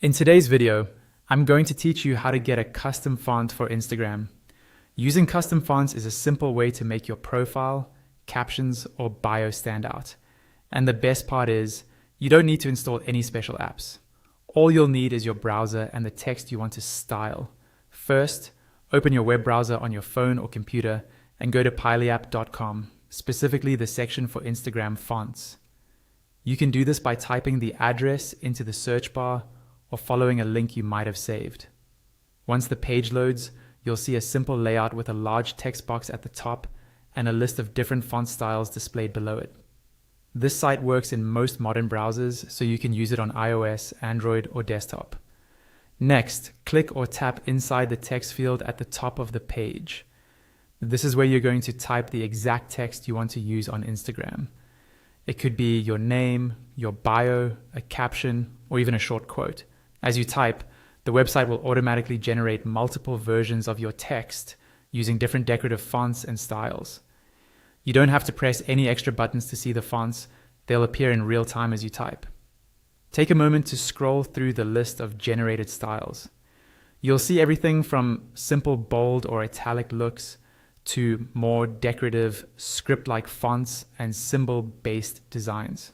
In today's video, I'm going to teach you how to get a custom font for Instagram. Using custom fonts is a simple way to make your profile, captions, or bio stand out. And the best part is, you don't need to install any special apps. All you'll need is your browser and the text you want to style. First, open your web browser on your phone or computer and go to pilyapp.com, specifically the section for Instagram fonts. You can do this by typing the address into the search bar or following a link you might have saved. Once the page loads, you'll see a simple layout with a large text box at the top and a list of different font styles displayed below it. This site works in most modern browsers, so you can use it on iOS, Android, or desktop. Next, click or tap inside the text field at the top of the page. This is where you're going to type the exact text you want to use on Instagram. It could be your name, your bio, a caption, or even a short quote. As you type, the website will automatically generate multiple versions of your text using different decorative fonts and styles. You don't have to press any extra buttons to see the fonts. They'll appear in real time as you type. Take a moment to scroll through the list of generated styles. You'll see everything from simple bold or italic looks to more decorative script-like fonts and symbol-based designs.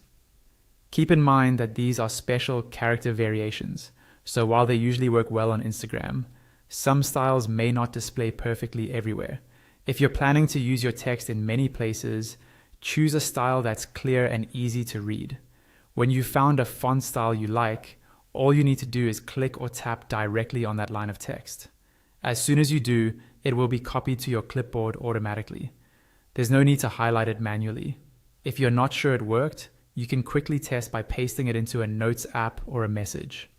Keep in mind that these are special character variations, so while they usually work well on Instagram, some styles may not display perfectly everywhere. If you're planning to use your text in many places, choose a style that's clear and easy to read. When you've found a font style you like, all you need to do is click or tap directly on that line of text. As soon as you do, it will be copied to your clipboard automatically. There's no need to highlight it manually. If you're not sure it worked, you can quickly test by pasting it into a Notes app or a message.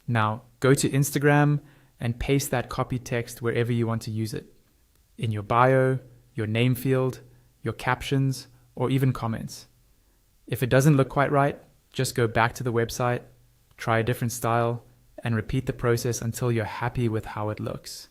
Now, go to Instagram and paste that copied text wherever you want to use it. In your bio, your name field, your captions, or even comments. If it doesn't look quite right, just go back to the website, try a different style, and repeat the process until you're happy with how it looks.